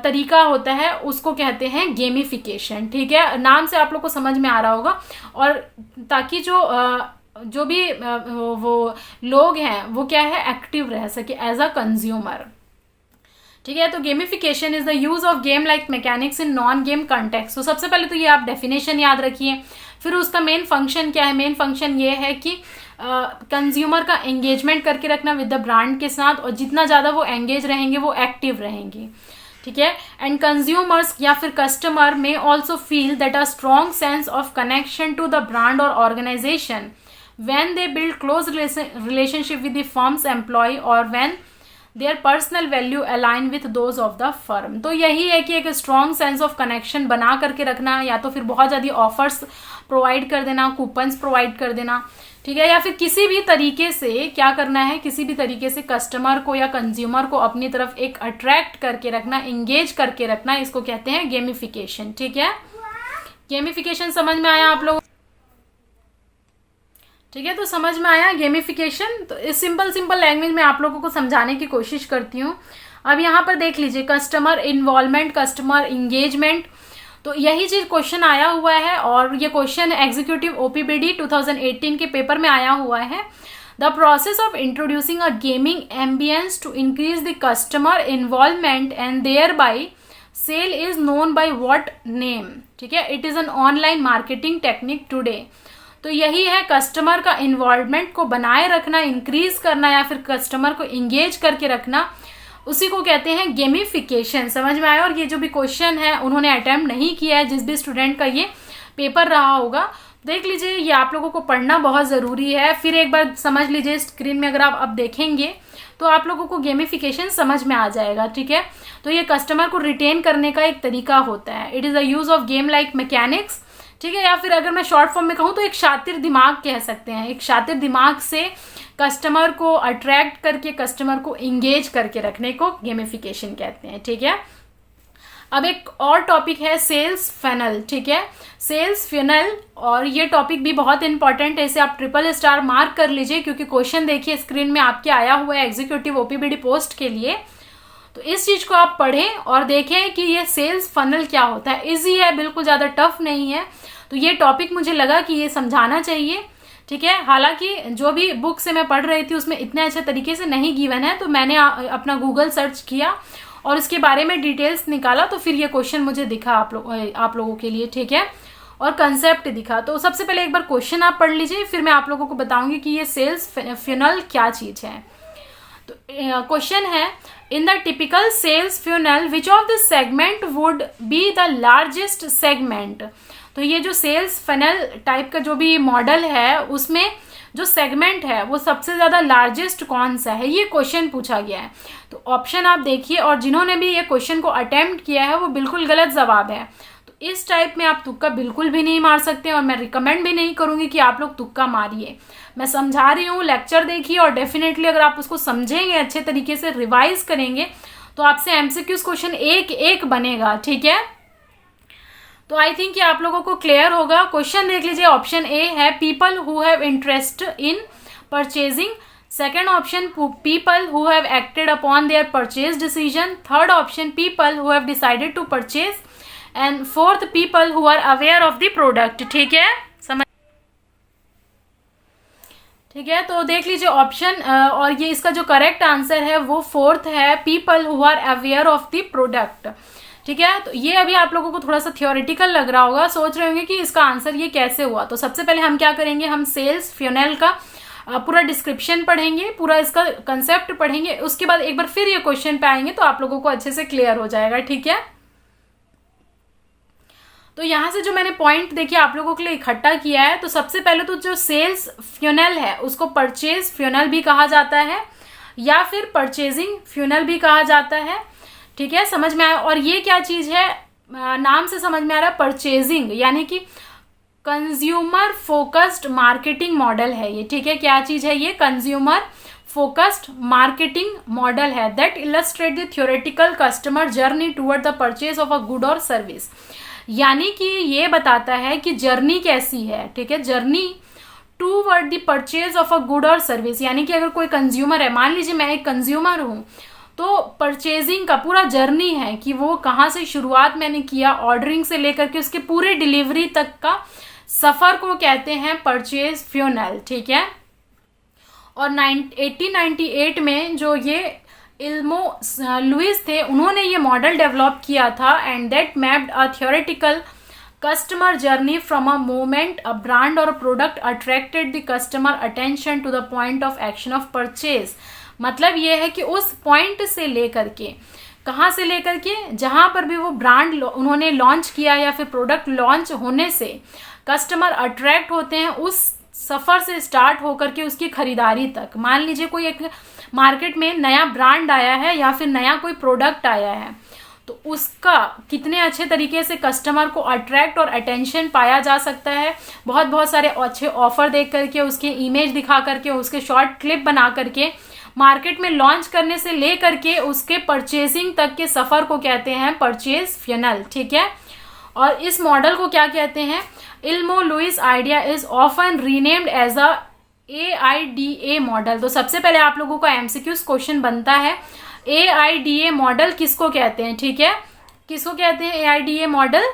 तरीका होता है उसको कहते हैं गेमिफिकेशन, ठीक है। नाम से आप लोग को समझ में आ रहा होगा, और ताकि जो भी वो लोग हैं वो क्या है, एक्टिव रह सके एज अ कंज्यूमर, ठीक है। तो gamification is the use of game like mechanics in non game context. तो सबसे पहले तो ये आप डेफिनेशन याद रखिए, फिर उसका मेन फंक्शन क्या है। मेन फंक्शन ये है कि कंज्यूमर का एंगेजमेंट करके रखना विद द ब्रांड के साथ, और जितना ज़्यादा वो एंगेज रहेंगे वो एक्टिव रहेंगे, ठीक है। एंड कंज्यूमर्स या फिर customer may also feel that a strong sense of connection to the brand और organisation when they build close relationship with the firm's employee or when their personal value align with those of the firm। तो यही है कि एक strong sense of connection बना करके रखना, या तो फिर बहुत ज़्यादा ऑफर्स प्रोवाइड कर देना, कूपन्स प्रोवाइड कर देना, ठीक है, या फिर किसी भी तरीके से क्या करना है, किसी भी तरीके से कस्टमर को या कंज्यूमर को अपनी तरफ एक अट्रैक्ट करके रखना, इंगेज करके रखना, इसको कहते हैं गेमिफिकेशन, ठीक है। गेमिफिकेशन समझ में आया आप लोग, ठीक है। तो समझ में आया गेमिफिकेशन। तो इस सिंपल लैंग्वेज में आप लोगों को समझाने की कोशिश करती हूँ। अब यहाँ पर देख लीजिए, कस्टमर इन्वॉल्वमेंट, कस्टमर इंगेजमेंट, तो यही चीज क्वेश्चन आया हुआ है, और ये क्वेश्चन एग्जीक्यूटिव ओपीबीडी 2018 के पेपर में आया हुआ है। The process of introducing a gaming ambience to increase the customer involvement and thereby sale is known by what name, ठीक है। It is an online marketing technique today. तो यही है, कस्टमर का इन्वॉल्वमेंट को बनाए रखना, इंक्रीज करना, या फिर कस्टमर को इंगेज करके रखना, उसी को कहते हैं गेमिफिकेशन। समझ में आया। और ये जो भी क्वेश्चन है उन्होंने अटेम्प्ट नहीं किया है, जिस भी स्टूडेंट का ये पेपर रहा होगा, देख लीजिए, ये आप लोगों को पढ़ना बहुत ज़रूरी है। फिर एक बार समझ लीजिए, स्क्रीन में अगर आप अब देखेंगे तो आप लोगों को गेमिफिकेशन समझ में आ जाएगा, ठीक है। तो ये कस्टमर को रिटेन करने का एक तरीका होता है। It is the use of game like mechanics, ठीक है, या फिर अगर मैं शॉर्ट फॉर्म में कहूँ तो एक शातिर दिमाग कह सकते हैं। एक शातिर दिमाग से कस्टमर को अट्रैक्ट करके कस्टमर को इंगेज करके रखने को गेमिफिकेशन कहते हैं, ठीक है। अब एक और टॉपिक है सेल्स फनल, ठीक है, सेल्स फनल, और ये टॉपिक भी बहुत इंपॉर्टेंट है, इसे आप SSS मार्क कर लीजिए क्योंकि क्वेश्चन देखिए स्क्रीन में आपके आया हुआ है एग्जीक्यूटिव OPBD पोस्ट के लिए। तो इस चीज को आप पढ़ें और देखें कि ये सेल्स फनल क्या होता है। इजी है, बिल्कुल ज्यादा टफ नहीं है। तो ये टॉपिक मुझे लगा कि ये समझाना चाहिए, ठीक है। हालांकि जो भी बुक से मैं पढ़ रही थी उसमें इतने अच्छे तरीके से नहीं गिवन है, तो मैंने अपना गूगल सर्च किया और इसके बारे में डिटेल्स निकाला, तो फिर ये क्वेश्चन मुझे दिखा आप लोगों के लिए, ठीक है, और कंसेप्ट दिखा। तो सबसे पहले एक बार क्वेश्चन आप पढ़ लीजिए, फिर मैं आप लोगों को बताऊंगी कि ये सेल्स फनल क्या चीज है। तो क्वेश्चन है, in the typical sales funnel which of the segment would be the largest segment. तो ये जो सेल्स फनल टाइप का जो भी मॉडल है उसमें जो सेगमेंट है वो सबसे ज्यादा लार्जेस्ट कौन सा है, ये क्वेश्चन पूछा गया है। तो ऑप्शन आप देखिए, और जिन्होंने भी ये क्वेश्चन को अटेम्प्ट किया है वो बिल्कुल गलत जवाब है। तो इस टाइप में आप तुक्का बिल्कुल भी नहीं मार सकते और मैं रिकमेंड भी नहीं करूंगी कि आप लोग तुक्का मारिए। मैं समझा रही हूँ, लेक्चर देखिए, और डेफिनेटली अगर आप उसको समझेंगे, अच्छे तरीके से रिवाइज करेंगे, तो आपसे MCQs क्वेश्चन एक एक बनेगा, ठीक है। तो आई थिंक ये आप लोगों को क्लियर होगा। क्वेश्चन देख लीजिए, ऑप्शन ए है people who have interest in purchasing, second option people who have acted upon their purchase decision, third option people who have decided to purchase, and fourth people who are aware of the product, ठीक है, समझ, ठीक है। तो देख लीजिए option, और ये इसका जो करेक्ट आंसर है वो फोर्थ है, people who are aware of the product, ठीक है। तो ये अभी आप लोगों को थोड़ा सा थियोरेटिकल लग रहा होगा, सोच रहे होंगे कि इसका आंसर ये कैसे हुआ। तो सबसे पहले हम क्या करेंगे, हम सेल्स फनल का पूरा डिस्क्रिप्शन पढ़ेंगे, पूरा इसका कंसेप्ट पढ़ेंगे, उसके बाद एक बार फिर ये क्वेश्चन पे आएंगे तो आप लोगों को अच्छे से क्लियर हो जाएगा, ठीक है। तो यहाँ से जो मैंने पॉइंट देखिए आप लोगों के लिए इकट्ठा किया है, तो सबसे पहले तो जो सेल्स फनल है उसको परचेज फनल भी कहा जाता है या फिर परचेजिंग फनल भी कहा जाता है, ठीक है, समझ में आया। और ये क्या चीज है, नाम से समझ में आ रहा है, परचेजिंग यानी कि कंज्यूमर फोकस्ड मार्केटिंग मॉडल है ये, ठीक है। क्या चीज है ये, कंज्यूमर फोकस्ड मार्केटिंग मॉडल है that illustrate the theoretical customer journey toward the purchase of a good और सर्विस। यानी कि ये बताता है कि जर्नी कैसी है, ठीक है, journey toward the purchase of a good और सर्विस। यानी कि अगर कोई कंज्यूमर है, मान लीजिए मैं एक कंज्यूमर हूं, तो परचेजिंग का पूरा जर्नी है कि वो कहाँ से शुरुआत मैंने किया, ऑर्डरिंग से लेकर के उसके पूरे डिलीवरी तक का सफर को कहते हैं परचेज फनल, ठीक है। और 1898 में जो ये इल्मो लुइस थे, उन्होंने ये मॉडल डेवलप किया था, and that mapped a theoretical customer journey from a moment a brand और product attracted the customer attention to the point of action of purchase. मतलब ये है कि उस पॉइंट से लेकर के, कहाँ से लेकर के, जहां पर भी वो ब्रांड उन्होंने लॉन्च किया या फिर प्रोडक्ट लॉन्च होने से कस्टमर अट्रैक्ट होते हैं, उस सफर से स्टार्ट होकर के उसकी खरीदारी तक। मान लीजिए कोई एक मार्केट में नया ब्रांड आया है या फिर नया कोई प्रोडक्ट आया है, तो उसका कितने अच्छे तरीके से कस्टमर को अट्रैक्ट और अटेंशन पाया जा सकता है। बहुत बहुत सारे अच्छे ऑफर देख करके, उसके इमेज दिखा करके, उसके शॉर्ट क्लिप बना करके मार्केट में लॉन्च करने से ले करके उसके परचेजिंग तक के सफर को कहते हैं परचेज फनल, ठीक है। और इस मॉडल को क्या कहते हैं, Elmo Lewis idea is often renamed as a AIDA model. तो सबसे पहले आप लोगों का MCQs क्वेश्चन बनता है, AIDA मॉडल किसको कहते हैं, ठीक है, किसको कहते हैं AIDA मॉडल,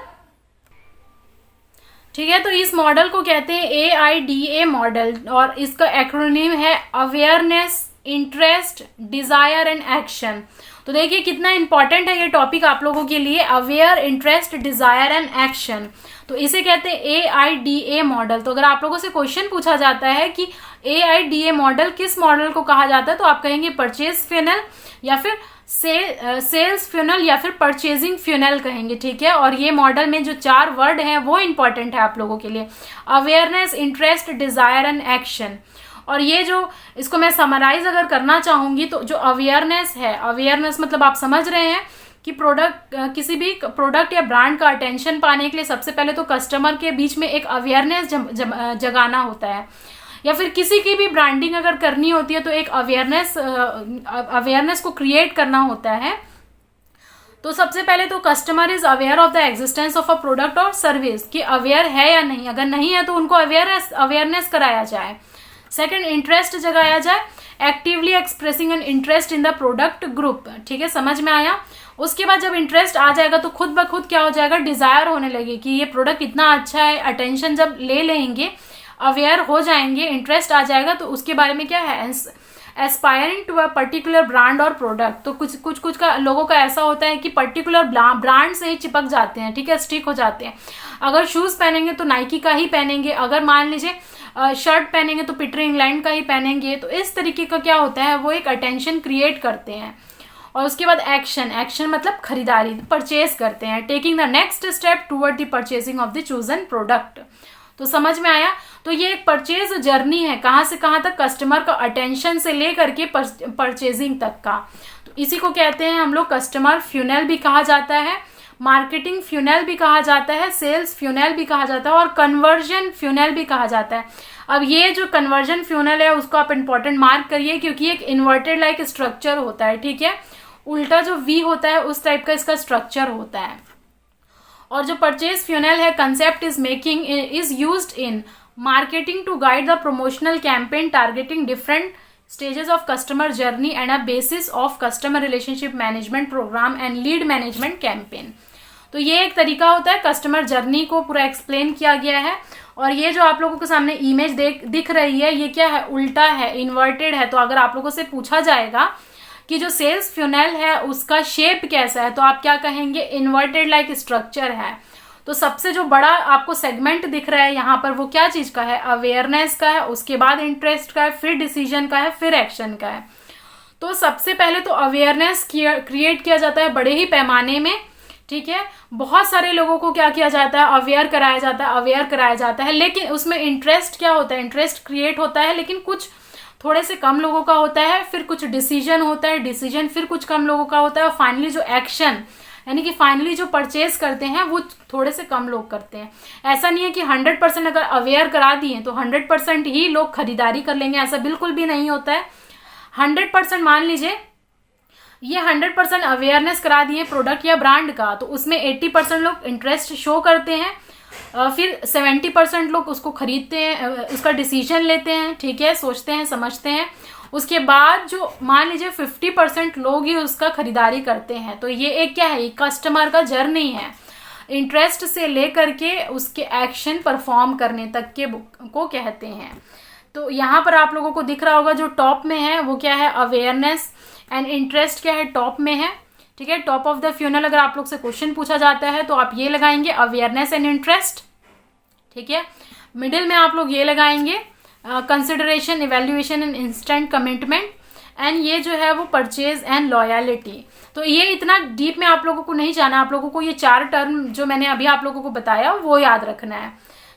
ठीक है। तो इस मॉडल को कहते हैं AIDA मॉडल, और इसका एक्रोनिम है awareness, interest, desire and action. तो देखिए कितना इंपॉर्टेंट है ये टॉपिक आप लोगों के लिए, aware, interest, desire and action. तो इसे कहते हैं AIDA मॉडल। तो अगर आप लोगों से क्वेश्चन पूछा जाता है कि AIDA मॉडल किस मॉडल को कहा जाता है, तो आप कहेंगे परचेज फनल या फिर सेल्स फनल या फिर परचेजिंग फनल कहेंगे, ठीक है। और ये मॉडल में जो 4 वर्ड हैं वो इंपॉर्टेंट है आप लोगों के लिए, awareness, interest, desire and action. और ये जो, इसको मैं समराइज अगर करना चाहूंगी, तो जो अवेयरनेस है, अवेयरनेस मतलब आप समझ रहे हैं कि किसी भी प्रोडक्ट या ब्रांड का अटेंशन पाने के लिए सबसे पहले तो कस्टमर के बीच में एक अवेयरनेस जगाना होता है, या फिर किसी की भी ब्रांडिंग अगर करनी होती है तो एक अवेयरनेस को क्रिएट करना होता है। तो सबसे पहले तो customer is aware of the existence of a product और सर्विस, कि अवेयर है या नहीं, अगर नहीं है तो उनको अवेयरनेस कराया जाए। सेकंड, इंटरेस्ट जगाया जाए, actively expressing an interest in the product group. ठीक है, समझ में आया। उसके बाद जब इंटरेस्ट आ जाएगा तो खुद ब खुद क्या हो जाएगा, डिजायर होने लगे कि ये प्रोडक्ट इतना अच्छा है। अटेंशन जब ले लेंगे, अवेयर हो जाएंगे, इंटरेस्ट आ जाएगा, तो उसके बारे में क्या है, aspiring to a particular brand और प्रोडक्ट। तो कुछ का लोगों का ऐसा होता है कि पर्टिकुलर ब्रांड से ही चिपक जाते हैं, ठीक है, स्टिक हो जाते हैं। अगर शूज पहनेंगे तो नाइकी का ही पहनेंगे, अगर मान लीजिए शर्ट पहनेंगे तो पीटर इंग्लैंड का ही पहनेंगे। तो इस तरीके का क्या होता है, वो एक अटेंशन क्रिएट करते हैं। और उसके बाद एक्शन मतलब खरीदारी, परचेज करते हैं, taking the next step toward the purchasing of the chosen product. तो समझ में आया। तो ये एक परचेज जर्नी है, कहाँ से कहाँ तक, कस्टमर का अटेंशन से लेकर के परचेजिंग तक का। तो इसी को कहते हैं हम लोग कस्टमर फ्यूनल भी कहा जाता है, मार्केटिंग फ्यूनल भी कहा जाता है, सेल्स फ्यूनल भी कहा जाता है, और कन्वर्जन फ्यूनल भी कहा जाता है। अब ये जो कन्वर्जन फ्यूनल है उसको आप इंपॉर्टेंट मार्क करिए, क्योंकि एक इन्वर्टेड लाइक स्ट्रक्चर होता है, ठीक है, उल्टा जो वी होता है उस टाइप का इसका स्ट्रक्चर होता है। और जो परचेज फ्यूनल है, concept is used in marketing to guide the promotional campaign targeting different stages of customer journey and a basis of customer relationship management programme and lead management campaign. तो ये एक तरीका होता है, कस्टमर जर्नी को पूरा explain किया गया है। और ये जो आप लोगों के सामने इमेज दिख रही है, ये क्या है, उल्टा है, इन्वर्टेड है। तो अगर आप लोगों से पूछा जाएगा कि जो सेल्स फ्यूनल है उसका शेप कैसा है, तो आप क्या कहेंगे, इन्वर्टेड लाइक स्ट्रक्चर है। तो सबसे जो बड़ा आपको सेगमेंट दिख रहा है यहाँ पर, वो क्या चीज का है, अवेयरनेस का है, उसके बाद इंटरेस्ट का है, फिर डिसीजन का है, फिर एक्शन का है। तो सबसे पहले तो अवेयरनेस क्रिएट किया जाता है बड़े ही पैमाने में, ठीक है। बहुत सारे लोगों को क्या किया जाता है, अवेयर कराया जाता है, लेकिन उसमें इंटरेस्ट क्या होता है, इंटरेस्ट क्रिएट होता है, लेकिन कुछ थोड़े से कम लोगों का होता है, फिर कुछ डिसीजन होता है, डिसीजन फिर कुछ कम लोगों का होता है, और फाइनली जो एक्शन यानी कि फाइनली जो परचेज करते हैं वो थोड़े से कम लोग करते हैं। ऐसा नहीं है कि 100% अगर अवेयर करा दिए तो 100% ही लोग खरीदारी कर लेंगे, ऐसा बिल्कुल भी नहीं होता है। 100% मान लीजिए ये 100% अवेयरनेस करा दिए प्रोडक्ट या ब्रांड का, तो उसमें 80% लोग इंटरेस्ट शो करते हैं, फिर 70% लोग उसको खरीदते हैं, उसका डिसीजन लेते हैं, ठीक है, सोचते हैं, समझते हैं। उसके बाद जो मान लीजिए 50% लोग ही उसका खरीदारी करते हैं। तो ये एक क्या है, कस्टमर का जर्नी है, इंटरेस्ट से लेकर के उसके एक्शन परफॉर्म करने तक के को कहते हैं। तो यहाँ पर आप लोगों को दिख रहा होगा जो टॉप में है वो क्या है, अवेयरनेस एंड इंटरेस्ट क्या है, टॉप में है, ठीक है। टॉप ऑफ द फ्यूनल अगर आप लोग से क्वेश्चन पूछा जाता है तो आप ये लगाएंगे अवेयरनेस एंड इंटरेस्ट, ठीक है। मिडिल में आप लोग ये लगाएंगे consideration, evaluation and instant commitment, and ये जो है वो परचेज एंड लॉयलिटी। तो ये इतना डीप में आप लोगों को नहीं जाना, आप लोगों को ये 4 टर्म जो मैंने अभी आप लोगों को बताया वो याद रखना है,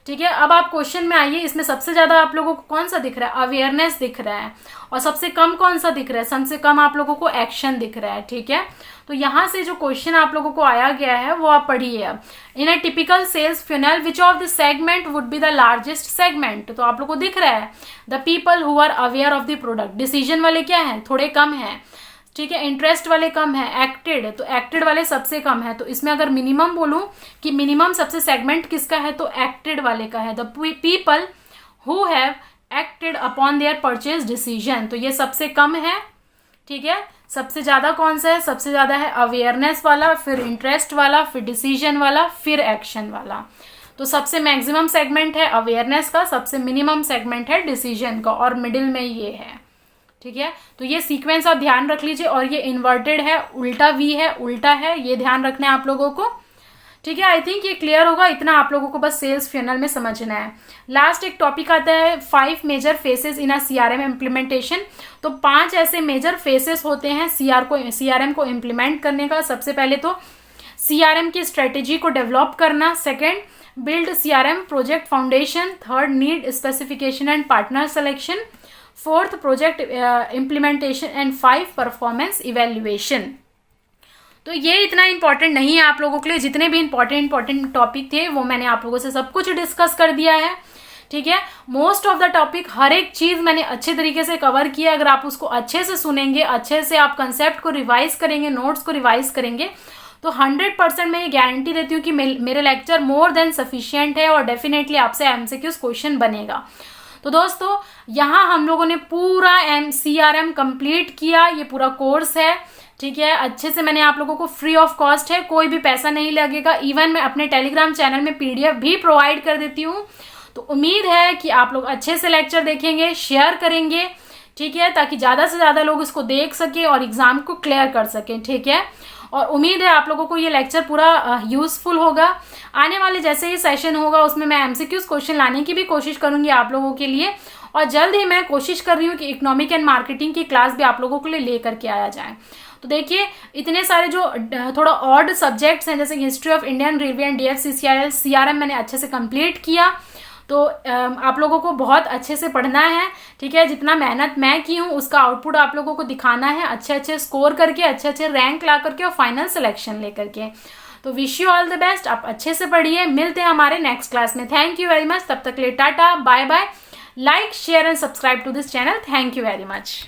ठीक है। अब आप क्वेश्चन में आइए, इसमें सबसे ज्यादा आप लोगों को कौन सा दिख रहा है, अवेयरनेस दिख रहा है, और सबसे कम कौन सा दिख रहा है, सबसे कम आप लोगों को एक्शन दिख रहा है, ठीक है। तो यहाँ से जो क्वेश्चन आप लोगों को आया गया है वो आप पढ़िए। अब in a typical sales funnel which of the segment would be the largest segment. तो आप लोगों को दिख रहा है the people who are aware of the product. Decision वाले क्या है, थोड़े कम है, ठीक है। इंटरेस्ट वाले कम है, एक्टेड, तो एक्टेड वाले सबसे कम है। तो इसमें अगर मिनिमम बोलूं कि मिनिमम सबसे सेगमेंट किसका है, तो एक्टेड वाले का है, the people who have acted upon their purchase decision. तो ये सबसे कम है, ठीक है। सबसे ज्यादा कौन सा है, सबसे ज्यादा है अवेयरनेस वाला, फिर इंटरेस्ट वाला, फिर डिसीजन वाला, फिर एक्शन वाला। तो सबसे मैक्सिमम सेगमेंट है अवेयरनेस का, सबसे मिनिमम सेगमेंट है डिसीजन का, और मिडिल में ये है, ठीक है। तो ये सीक्वेंस आप ध्यान रख लीजिए। और ये इन्वर्टेड है, उल्टा वी है, उल्टा है, ये ध्यान रखना है आप लोगों को, ठीक है। आई थिंक ये क्लियर होगा, इतना आप लोगों को बस सेल्स फ्यूनल में समझना है। लास्ट एक टॉपिक आता है 5 मेजर फेसेस इन अ CRM इम्प्लीमेंटेशन। तो 5 ऐसे मेजर फेसेस होते हैं CRM को इम्प्लीमेंट करने का। सबसे पहले तो CRM की स्ट्रेटेजी को डेवलप करना, second build CRM project foundation, third need specification and partner selection, fourth project implementation, and 5 performance evaluation. तो ये इतना इंपॉर्टेंट नहीं है आप लोगों के लिए। जितने भी इंपॉर्टेंट टॉपिक थे वो मैंने आप लोगों से सब कुछ डिस्कस कर दिया है, ठीक है। मोस्ट ऑफ द टॉपिक, हर एक चीज़ मैंने अच्छे तरीके से कवर किया। अगर आप उसको अच्छे से सुनेंगे, अच्छे से आप कंसेप्ट को रिवाइज करेंगे, नोट्स को रिवाइज करेंगे, तो 100% मैं ये गारंटी देती हूँ कि मेरे लेक्चर मोर देन सफिशिएंट है और डेफिनेटली आपसे MCQs क्वेश्चन बनेगा। तो दोस्तों यहाँ हम लोगों ने पूरा CRM कंप्लीट किया, ये पूरा कोर्स है, ठीक है। अच्छे से मैंने आप लोगों को फ्री ऑफ कॉस्ट है, कोई भी पैसा नहीं लगेगा। इवन मैं अपने टेलीग्राम चैनल में PDF भी प्रोवाइड कर देती हूँ। तो उम्मीद है कि आप लोग अच्छे से लेक्चर देखेंगे, शेयर करेंगे, ठीक है, ताकि ज़्यादा से ज़्यादा लोग इसको देख सकें और एग्ज़ाम को क्लियर कर सकें, ठीक है। और उम्मीद है आप लोगों को ये लेक्चर पूरा यूज़फुल होगा। आने वाले जैसे ही सेशन होगा उसमें मैं MCQs क्वेश्चन लाने की भी कोशिश करूँगी आप लोगों के लिए, और जल्द ही मैं कोशिश कर रही हूँ कि इकोनॉमिक एंड मार्केटिंग की क्लास भी आप लोगों के लिए ले करके आया जाए। तो देखिए इतने सारे जो थोड़ा ऑड सब्जेक्ट्स हैं जैसे history of Indian railway and DFCCIL, CRM मैंने अच्छे से कंप्लीट किया। तो आप लोगों को बहुत अच्छे से पढ़ना है, ठीक है। जितना मेहनत मैं की हूँ उसका आउटपुट आप लोगों को दिखाना है, अच्छे अच्छे स्कोर करके, अच्छे अच्छे रैंक ला करके और फाइनल सिलेक्शन ले करके। तो wish you all the best, आप अच्छे से पढ़िए। मिलते हैं हमारे नेक्स्ट क्लास में। Thank you very much. तब तक के लिए tata, bye bye. Like, share and subscribe to this channel. Thank you very much.